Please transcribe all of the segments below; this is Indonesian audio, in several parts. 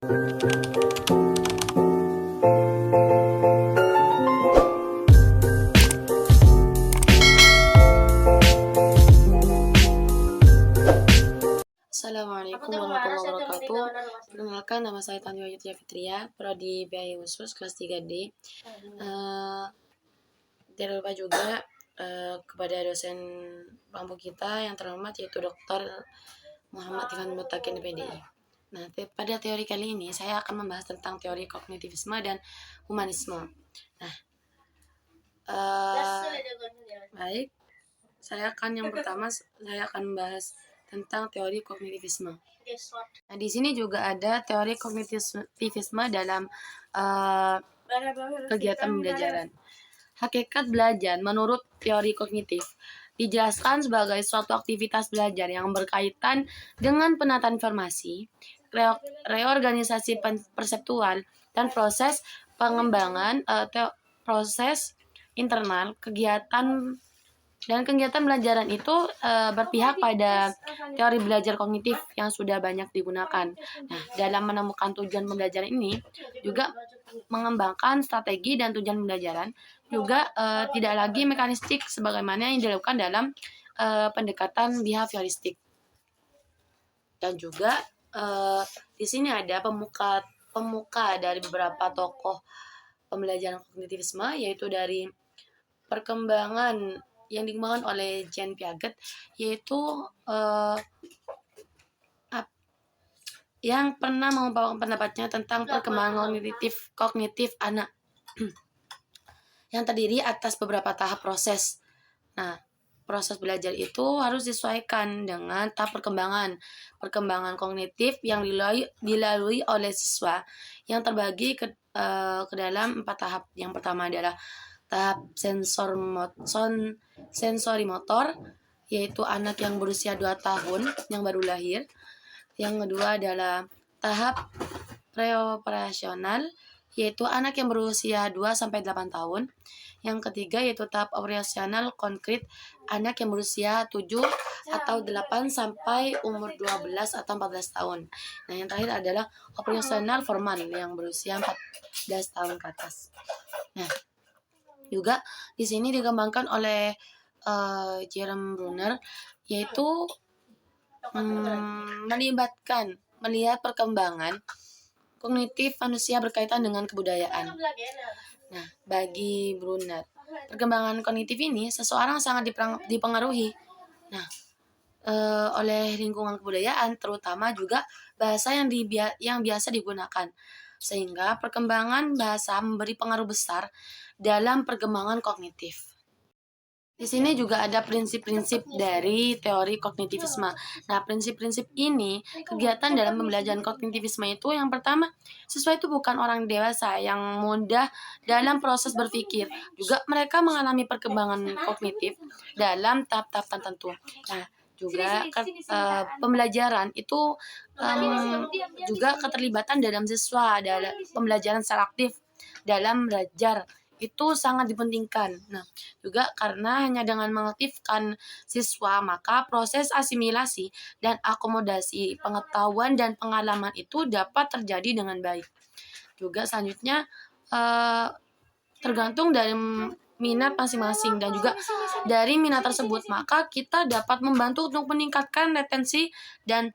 Assalamualaikum warahmatullahi wabarakatuh. Perkenalkan, nama saya Tanwi Yudhya Fitria, Prodi BI Khusus kelas 3D. Tidak lupa juga kepada dosen pampu kita yang terhormat, yaitu Dr. Muhammad Ifan Mutakin PDI. Nah, pada teori kali ini saya akan membahas tentang teori kognitivisme dan humanisme. Nah, baik, yang pertama saya akan membahas tentang teori kognitivisme. Nah, di sini juga ada teori kognitivisme dalam kegiatan pembelajaran. Hakikat belajar menurut teori kognitif dijelaskan sebagai suatu aktivitas belajar yang berkaitan dengan penataan informasi, reorganisasi perseptual, dan proses pengembangan proses internal kegiatan belajaran itu berpihak pada teori belajar kognitif yang sudah banyak digunakan. Nah, dalam menemukan tujuan pembelajaran ini juga mengembangkan strategi dan tujuan pembelajaran juga tidak lagi mekanistik sebagaimana yang dilakukan dalam pendekatan behavioristik. Dan juga di sini ada pemuka dari beberapa tokoh pembelajaran kognitivisme, yaitu dari perkembangan yang dikembangkan oleh Jean Piaget, yaitu yang pernah mengungkapkan pendapatnya tentang perkembangan kognitif anak yang terdiri atas beberapa tahap proses. Nah, proses belajar itu harus disesuaikan dengan tahap perkembangan kognitif yang dilalui oleh siswa yang terbagi ke dalam 4 tahap. Yang pertama adalah tahap sensori motor, yaitu anak yang berusia 2 tahun yang baru lahir. Yang kedua adalah tahap preoperasional, yaitu anak yang berusia 2-8 tahun. Yang ketiga yaitu tahap operasional konkret, anak yang berusia 7 atau 8 sampai umur 12 atau 14 tahun. Nah, yang terakhir adalah operasional formal yang berusia 14 tahun ke atas. Nah, juga di sini dikembangkan oleh Jerome Bruner, yaitu melihat perkembangan kognitif manusia berkaitan dengan kebudayaan. Nah, bagi Bruner, perkembangan kognitif ini seseorang sangat dipengaruhi oleh lingkungan kebudayaan, terutama juga bahasa yang biasa digunakan, sehingga perkembangan bahasa memberi pengaruh besar dalam perkembangan kognitif. Di sini juga ada prinsip-prinsip dari teori kognitivisme. Nah, prinsip-prinsip ini, kegiatan dalam pembelajaran kognitivisme itu yang pertama, siswa itu bukan orang dewasa yang mudah dalam proses berpikir. Juga mereka mengalami perkembangan kognitif dalam tahap-tahap tertentu. Nah, juga pembelajaran itu juga keterlibatan dalam siswa dalam pembelajaran secara aktif dalam belajar itu sangat dipentingkan. Nah, juga karena hanya dengan mengaktifkan siswa, maka proses asimilasi dan akomodasi pengetahuan dan pengalaman itu dapat terjadi dengan baik. Juga selanjutnya tergantung dari minat masing-masing, dan juga dari minat tersebut maka kita dapat membantu untuk meningkatkan retensi dan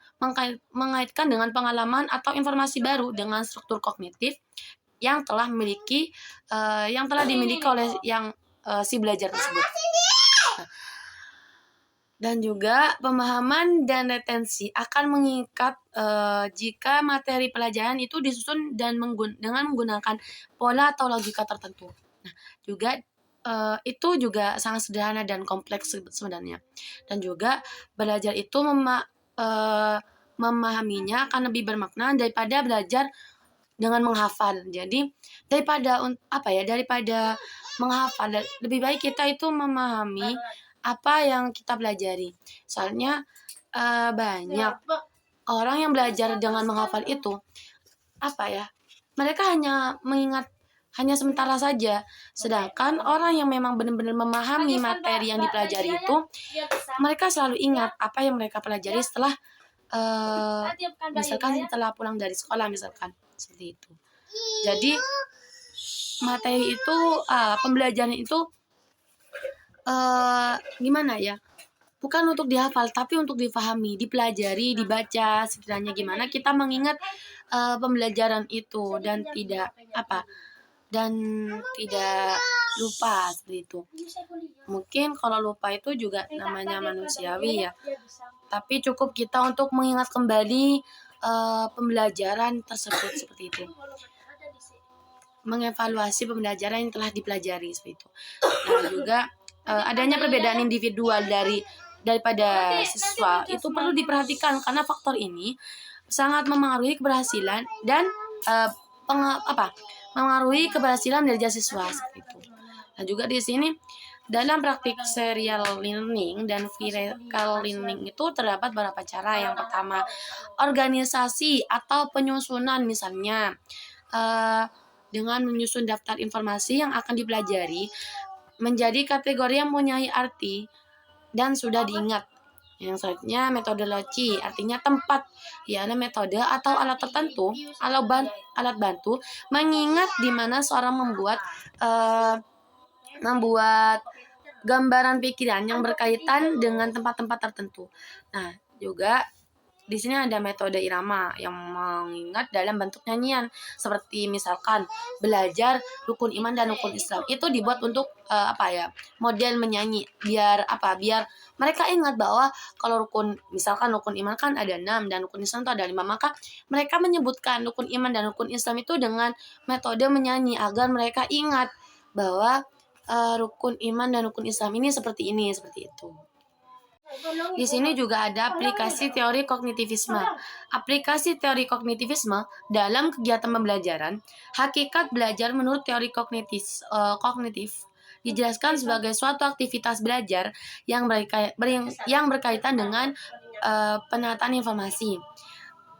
mengaitkan dengan pengalaman atau informasi baru dengan struktur kognitif yang telah dimiliki oleh si belajar tersebut. Dan juga pemahaman dan retensi akan meningkat jika materi pelajaran itu disusun dengan menggunakan pola atau logika tertentu. Nah, juga itu juga sangat sederhana dan kompleks sebenarnya. Dan juga belajar itu memahaminya akan lebih bermakna daripada belajar dengan menghafal. Jadi daripada menghafal, lebih baik kita itu memahami apa yang kita pelajari. Soalnya banyak orang yang belajar dengan menghafal itu mereka hanya mengingat hanya sementara saja. Sedangkan orang yang memang benar-benar memahami materi yang dipelajari itu, mereka selalu ingat apa yang mereka pelajari setelah misalkan setelah pulang dari sekolah misalkan seperti itu. Jadi materi itu pembelajaran itu gimana ya? Bukan untuk dihafal, tapi untuk difahami, dipelajari, dibaca, sekiranya gimana kita mengingat pembelajaran itu dan tidak lupa seperti itu. Mungkin kalau lupa itu juga namanya manusiawi ya. Tapi cukup kita untuk mengingat kembali pembelajaran tersebut seperti itu. Mengevaluasi pembelajaran yang telah dipelajari seperti itu. Nah, juga adanya perbedaan individual daripada siswa itu perlu diperhatikan karena faktor ini sangat memengaruhi keberhasilan dan memengaruhi keberhasilan dari siswa seperti itu. Nah, juga di sini dalam praktik serial learning dan vertical learning itu terdapat beberapa cara. Yang pertama, organisasi atau penyusunan, misalnya dengan menyusun daftar informasi yang akan dipelajari menjadi kategori yang mempunyai arti dan sudah diingat. Yang selanjutnya metodologi, artinya tempat, yakni metode atau alat tertentu, alat bantu mengingat di mana seorang membuat gambaran pikiran yang berkaitan dengan tempat-tempat tertentu. Nah, juga di sini ada metode irama yang mengingat dalam bentuk nyanyian, seperti misalkan belajar rukun iman dan rukun Islam. Itu dibuat untuk model menyanyi biar mereka ingat bahwa kalau misalkan rukun iman kan ada 6 dan rukun Islam itu ada 5, maka mereka menyebutkan rukun iman dan rukun Islam itu dengan metode menyanyi agar mereka ingat bahwa rukun iman dan rukun Islam ini seperti itu. Di sini juga ada aplikasi teori kognitivisme. Aplikasi teori kognitivisme dalam kegiatan pembelajaran, hakikat belajar menurut teori kognitif dijelaskan sebagai suatu aktivitas belajar yang berkaitan dengan penataan informasi,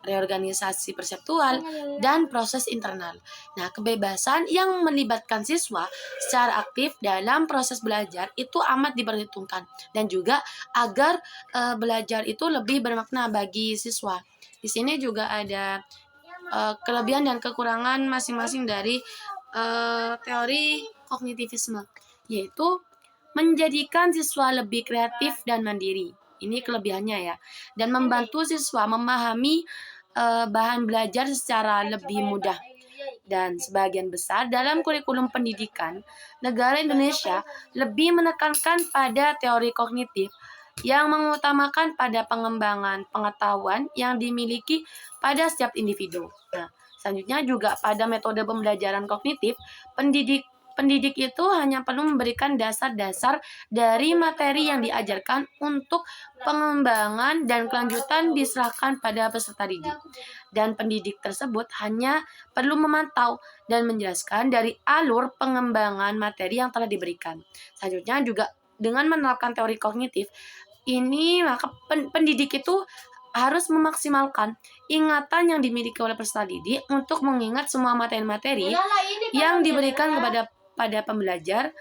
reorganisasi perseptual, dan proses internal. Nah, kebebasan yang melibatkan siswa secara aktif dalam proses belajar itu amat diperhitungkan, dan juga agar belajar itu lebih bermakna bagi siswa. Di sini juga ada kelebihan dan kekurangan masing-masing dari teori kognitivisme, yaitu menjadikan siswa lebih kreatif dan mandiri. Ini kelebihannya ya, dan membantu siswa memahami bahan belajar secara lebih mudah. Dan sebagian besar dalam kurikulum pendidikan negara Indonesia lebih menekankan pada teori kognitif yang mengutamakan pada pengembangan pengetahuan yang dimiliki pada setiap individu. Nah, selanjutnya juga pada metode pembelajaran kognitif, pendidik itu hanya perlu memberikan dasar-dasar dari materi yang diajarkan, untuk pengembangan dan kelanjutan diserahkan pada peserta didik. Dan pendidik tersebut hanya perlu memantau dan menjelaskan dari alur pengembangan materi yang telah diberikan. Selanjutnya juga dengan menerapkan teori kognitif ini, maka pendidik itu harus memaksimalkan ingatan yang dimiliki oleh peserta didik untuk mengingat semua materi-materi yang diberikan pada pembelajar.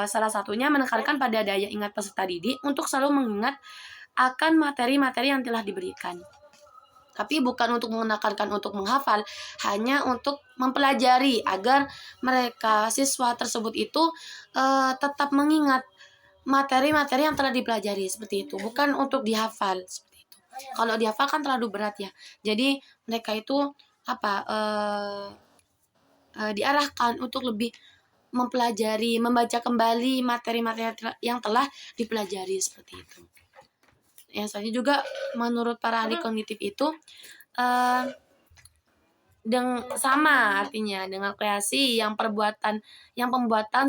Salah satunya menekankan pada daya ingat peserta didik untuk selalu mengingat akan materi-materi yang telah diberikan. Tapi bukan untuk menekankan untuk menghafal, hanya untuk mempelajari agar siswa tersebut itu tetap mengingat materi-materi yang telah dipelajari seperti itu, bukan untuk dihafal seperti itu. Kalau dihafal kan terlalu berat ya. Jadi mereka itu diarahkan untuk lebih mempelajari, membaca kembali materi-materi yang telah dipelajari seperti itu. Yang selanjutnya juga menurut para ahli kognitif itu sama artinya dengan kreasi yang pembuatan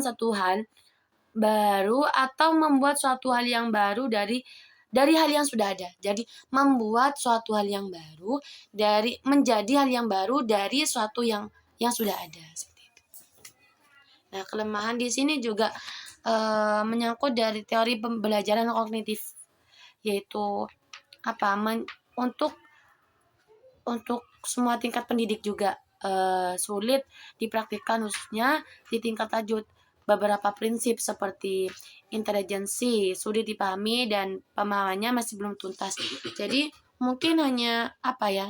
satu hal baru atau membuat suatu hal yang baru dari hal yang sudah ada. Jadi membuat suatu hal yang baru menjadi hal yang baru dari suatu yang sudah ada seperti itu. Nah, kelemahan di sini juga menyangkut dari teori pembelajaran kognitif, yaitu untuk semua tingkat pendidik juga sulit dipraktikkan, khususnya di tingkat lanjut. Beberapa prinsip seperti intelijensi sulit dipahami dan pemahamannya masih belum tuntas. Jadi mungkin hanya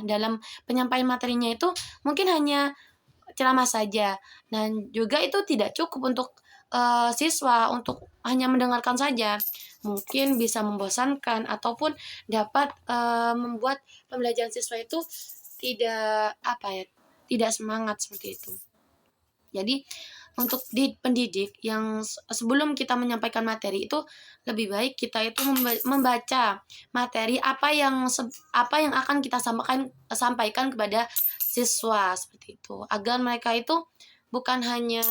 dalam penyampaian materinya itu mungkin hanya ceramah saja, dan juga itu tidak cukup untuk siswa untuk hanya mendengarkan saja. Mungkin bisa membosankan ataupun dapat membuat pembelajaran siswa itu tidak tidak semangat seperti itu. Jadi untuk pendidik yang sebelum kita menyampaikan materi itu lebih baik kita itu membaca materi apa yang akan kita sampaikan kepada siswa seperti itu, agar mereka itu bukan hanya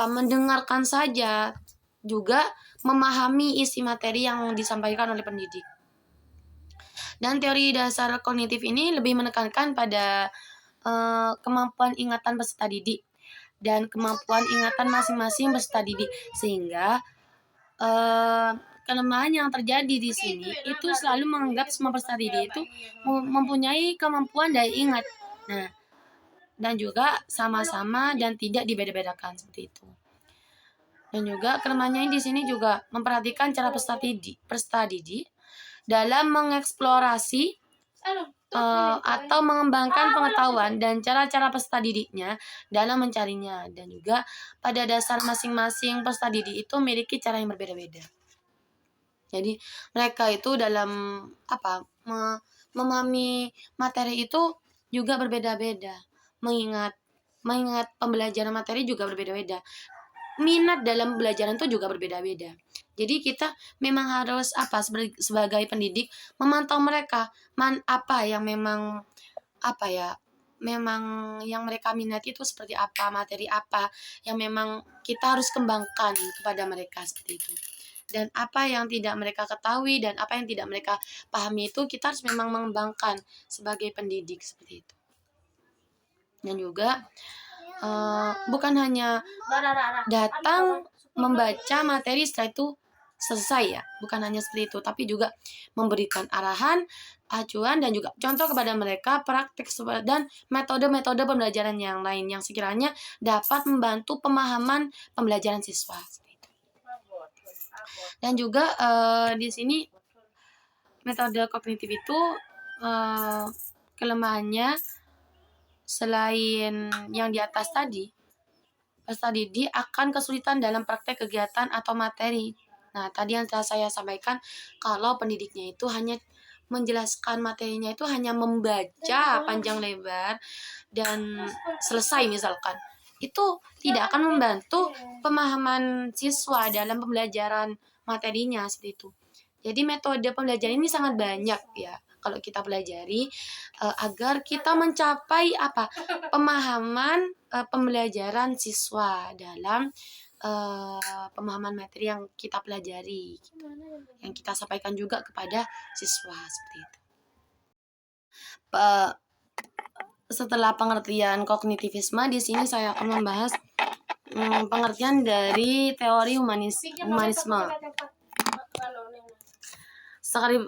mendengarkan saja, juga memahami isi materi yang disampaikan oleh pendidik. Dan teori dasar kognitif ini lebih menekankan pada kemampuan ingatan peserta didik dan kemampuan ingatan masing-masing peserta didik, sehingga kelemahan yang terjadi di sini itu selalu menganggap semua peserta didik itu mempunyai kemampuan daya ingat. Nah, dan juga sama-sama dan tidak dibeda-bedakan seperti itu. Dan juga kelemahannya di sini juga memperhatikan cara peserta didik dalam mengeksplorasi atau mengembangkan pengetahuan dan cara-cara peserta didiknya dalam mencarinya, dan juga pada dasar masing-masing peserta didik itu memiliki cara yang berbeda-beda. Jadi mereka itu dalam memahami materi itu juga berbeda-beda, mengingat pembelajaran materi juga berbeda-beda, minat dalam pembelajaran itu juga berbeda-beda. Jadi kita memang harus sebagai pendidik memantau mereka apa yang memang memang yang mereka minati itu seperti apa, materi apa yang memang kita harus kembangkan kepada mereka seperti itu. Dan apa yang tidak mereka ketahui dan apa yang tidak mereka pahami itu kita harus memang mengembangkan sebagai pendidik seperti itu. Dan juga bukan hanya datang membaca materi setelah itu selesai ya, bukan hanya seperti itu, tapi juga memberikan arahan, acuan, dan juga contoh kepada mereka praktik dan metode-metode pembelajaran yang lain yang sekiranya dapat membantu pemahaman pembelajaran siswa. Dan juga di sini metode kognitif itu kelemahannya selain yang di atas tadi, peserta didik akan kesulitan dalam praktek kegiatan atau materi. Nah, tadi yang telah saya sampaikan, kalau pendidiknya itu hanya menjelaskan materinya itu hanya membaca panjang lebar dan selesai misalkan, itu tidak akan membantu pemahaman siswa dalam pembelajaran materinya seperti itu. Jadi metode pembelajaran ini sangat banyak ya kalau kita pelajari agar kita mencapai pemahaman pembelajaran siswa dalam pemahaman materi yang kita pelajari, yang kita sampaikan juga kepada siswa seperti itu. Setelah pengertian kognitivisme, di sini saya akan membahas pengertian dari teori humanisme.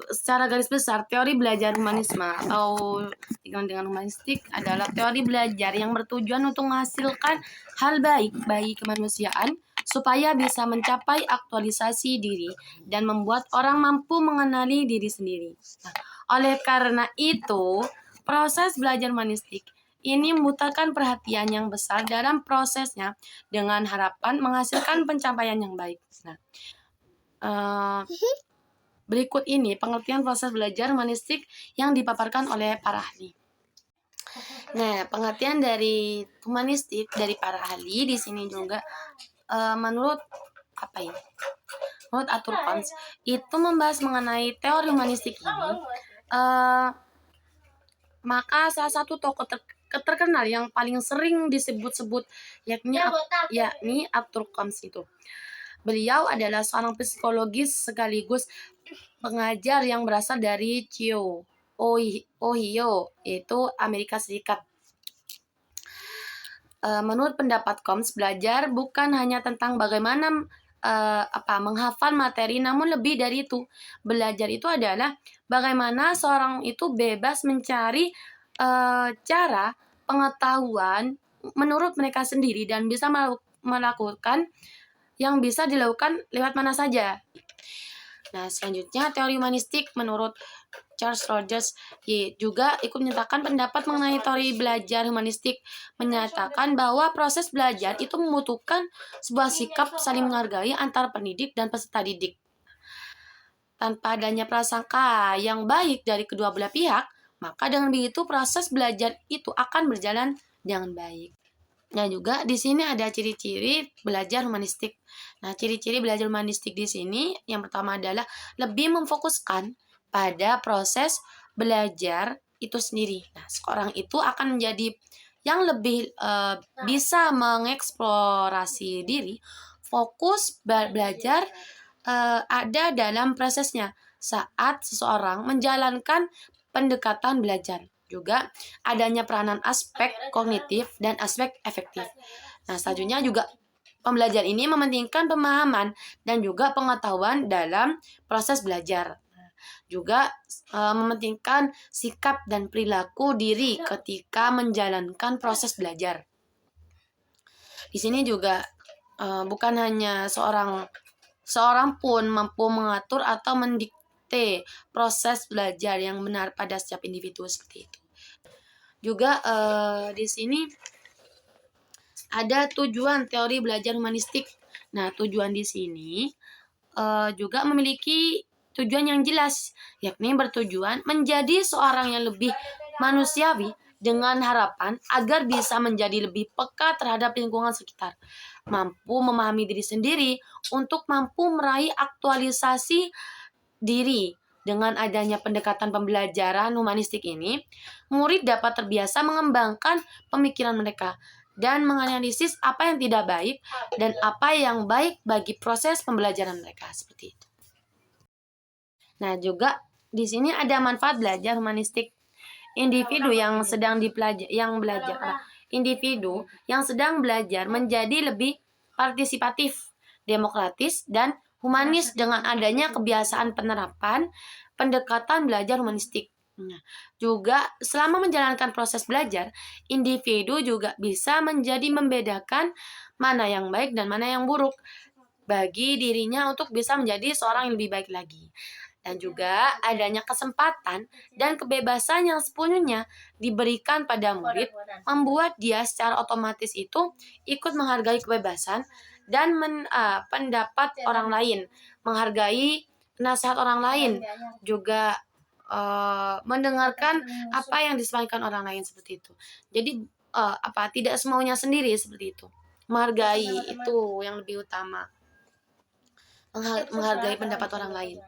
Secara garis besar, teori belajar humanisme atau dikenal dengan humanistik adalah teori belajar yang bertujuan untuk menghasilkan hal baik bagi kemanusiaan supaya bisa mencapai aktualisasi diri dan membuat orang mampu mengenali diri sendiri. Nah, oleh karena itu, proses belajar humanistik ini membutuhkan perhatian yang besar dalam prosesnya dengan harapan menghasilkan pencapaian yang baik. Nah, berikut ini pengertian proses belajar humanistik yang dipaparkan oleh para ahli. Nah, pengertian dari humanistik dari para ahli di sini juga menurut Arthur Combs itu membahas mengenai teori humanistik ini. Maka salah satu tokoh terkenal yang paling sering disebut-sebut yakni Arthur Combs itu. Beliau adalah seorang psikologis sekaligus pengajar yang berasal dari Ohio, yaitu Amerika Serikat. Menurut pendapat Combs, belajar bukan hanya tentang bagaimana menghafal materi, namun lebih dari itu. Belajar itu adalah bagaimana seorang itu bebas mencari cara pengetahuan menurut mereka sendiri dan bisa melakukan yang bisa dilakukan lewat mana saja. Nah, selanjutnya teori humanistik menurut Charles Rogers juga ikut menyatakan pendapat mengenai teori belajar humanistik, menyatakan bahwa proses belajar itu membutuhkan sebuah sikap saling menghargai antara pendidik dan peserta didik. Tanpa adanya prasangka yang baik dari kedua belah pihak, maka dengan begitu proses belajar itu akan berjalan dengan baik. Nah, juga di sini ada ciri-ciri belajar humanistik. Nah, ciri-ciri belajar humanistik di sini yang pertama adalah lebih memfokuskan pada proses belajar itu sendiri. Nah, seorang itu akan menjadi yang lebih bisa mengeksplorasi diri, fokus belajar ada dalam prosesnya saat seseorang menjalankan pendekatan belajar. Juga adanya peranan aspek kognitif dan aspek efektif. Nah, selanjutnya juga pembelajar ini mementingkan pemahaman dan juga pengetahuan dalam proses belajar. Juga mementingkan sikap dan perilaku diri ketika menjalankan proses belajar. Di sini juga bukan hanya seorang pun mampu mengatur atau mendikte proses belajar yang benar pada setiap individu seperti itu. Juga di sini ada tujuan teori belajar humanistik. Nah, tujuan di sini juga memiliki tujuan yang jelas, yakni bertujuan menjadi seorang yang lebih manusiawi dengan harapan agar bisa menjadi lebih peka terhadap lingkungan sekitar, mampu memahami diri sendiri untuk mampu meraih aktualisasi diri. Dengan adanya pendekatan pembelajaran humanistik ini, murid dapat terbiasa mengembangkan pemikiran mereka dan menganalisis apa yang tidak baik dan apa yang baik bagi proses pembelajaran mereka seperti itu. Nah, juga di sini ada manfaat belajar humanistik. Individu yang sedang individu yang sedang belajar menjadi lebih partisipatif, demokratis, dan humanis dengan adanya kebiasaan penerapan pendekatan belajar humanistik. Nah, juga selama menjalankan proses belajar, individu juga bisa menjadi membedakan mana yang baik dan mana yang buruk bagi dirinya untuk bisa menjadi seorang yang lebih baik lagi. Dan juga adanya kesempatan dan kebebasan yang sepenuhnya diberikan pada murid membuat dia secara otomatis itu ikut menghargai kebebasan dan pendapat orang lain, menghargai nasihat orang lain, juga mendengarkan apa yang disampaikan orang lain seperti itu. Jadi tidak semaunya sendiri seperti itu. Menghargai itu yang lebih utama. Menghargai pendapat orang lain.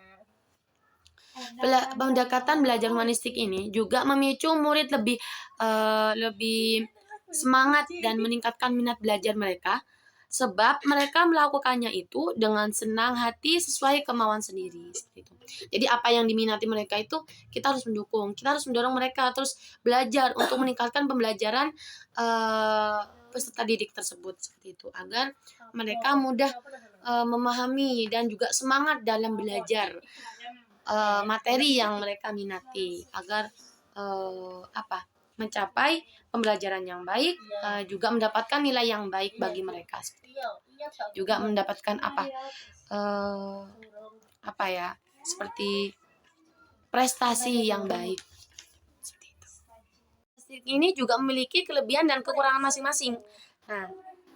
Pendekatan belajar humanistik ini juga memicu murid lebih semangat dan meningkatkan minat belajar mereka, sebab mereka melakukannya itu dengan senang hati sesuai kemauan sendiri. Jadi apa yang diminati mereka itu kita harus mendukung, kita harus mendorong mereka terus belajar untuk meningkatkan pembelajaran peserta didik tersebut seperti itu, agar mereka mudah memahami dan juga semangat dalam belajar materi yang mereka minati, agar mencapai pembelajaran yang baik, juga mendapatkan nilai yang baik bagi mereka, juga mendapatkan seperti prestasi yang baik. Ini juga memiliki kelebihan dan kekurangan masing-masing. Nah,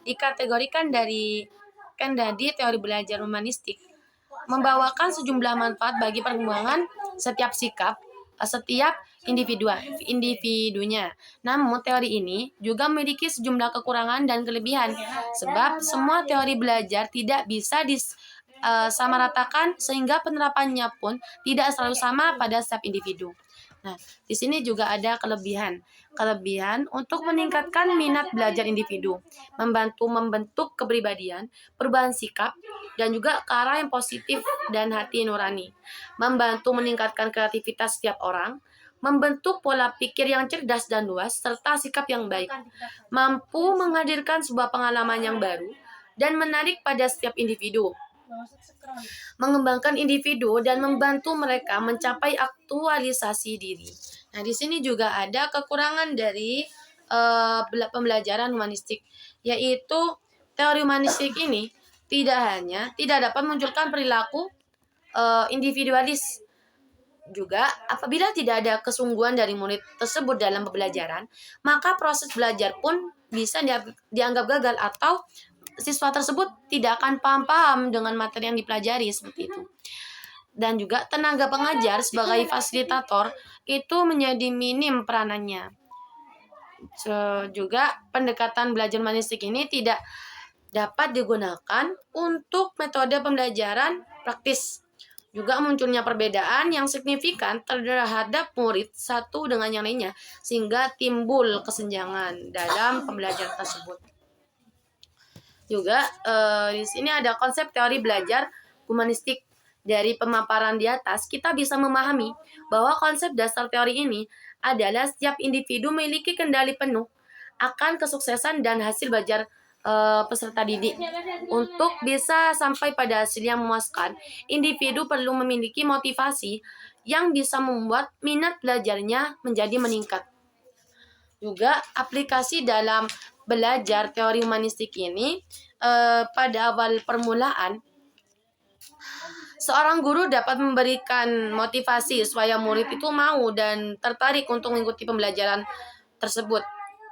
dikategorikan dari teori belajar humanistik membawakan sejumlah manfaat bagi perkembangan setiap individunya. Namun teori ini juga memiliki sejumlah kekurangan dan kelebihan, sebab semua teori belajar tidak bisa disamaratakan sehingga penerapannya pun tidak selalu sama pada setiap individu. Nah, di sini juga ada kelebihan untuk meningkatkan minat belajar individu, membantu membentuk kepribadian, perubahan sikap, dan juga ke arah yang positif dan hati nurani, membantu meningkatkan kreativitas setiap orang, membentuk pola pikir yang cerdas dan luas, serta sikap yang baik, mampu menghadirkan sebuah pengalaman yang baru dan menarik pada setiap individu, mengembangkan individu dan membantu mereka mencapai aktualisasi diri. Nah, di sini juga ada kekurangan dari pembelajaran humanistik, yaitu teori humanistik ini tidak dapat memunculkan perilaku individualis. Juga, apabila tidak ada kesungguhan dari murid tersebut dalam pembelajaran, maka proses belajar pun bisa dianggap gagal atau siswa tersebut tidak akan paham-paham dengan materi yang dipelajari seperti itu. Dan juga tenaga pengajar sebagai fasilitator itu menjadi minim peranannya. Juga pendekatan belajar humanistik ini tidak dapat digunakan untuk metode pembelajaran praktis. Juga munculnya perbedaan yang signifikan terhadap murid satu dengan yang lainnya, sehingga timbul kesenjangan dalam pembelajaran tersebut. Juga di sini ada konsep teori belajar humanistik. Dari pemaparan di atas, kita bisa memahami bahwa konsep dasar teori ini adalah setiap individu memiliki kendali penuh akan kesuksesan dan hasil belajar peserta didik. Untuk bisa sampai pada hasil yang memuaskan, individu perlu memiliki motivasi yang bisa membuat minat belajarnya menjadi meningkat. Juga aplikasi dalam belajar teori humanistik ini pada awal permulaan, seorang guru dapat memberikan motivasi supaya murid itu mau dan tertarik untuk mengikuti pembelajaran tersebut.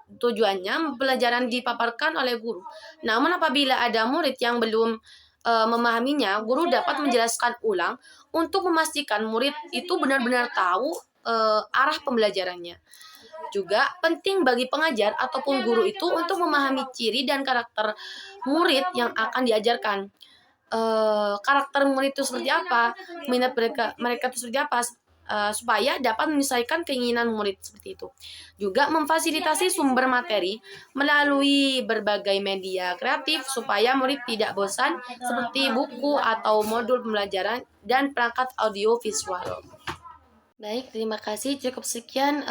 Tujuannya pelajaran dipaparkan oleh guru. Namun apabila ada murid yang belum memahaminya, guru dapat menjelaskan ulang untuk memastikan murid itu benar-benar tahu arah pembelajarannya. Juga penting bagi pengajar ataupun guru itu untuk memahami ciri dan karakter murid yang akan diajarkan. Karakter murid itu seperti apa, minat mereka itu seperti apa, supaya dapat menyesuaikan keinginan murid seperti itu. Juga memfasilitasi sumber materi melalui berbagai media kreatif supaya murid tidak bosan seperti buku atau modul pembelajaran dan perangkat audio visual. Baik, terima kasih. Cukup sekian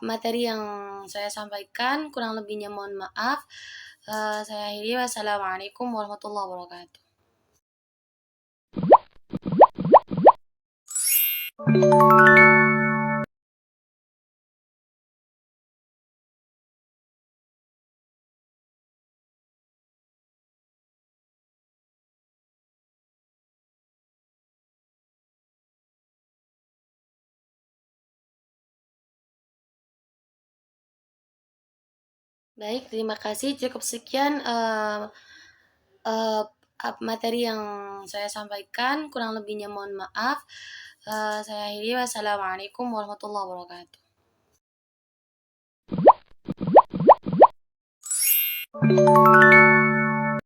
materi yang saya sampaikan. Kurang lebihnya mohon maaf. Saya akhiri. Wassalamualaikum warahmatullahi wabarakatuh. Baik, terima kasih. Cukup sekian materi yang saya sampaikan. Kurang lebihnya mohon maaf. Saya akhiri. Wassalamualaikum warahmatullahi wabarakatuh.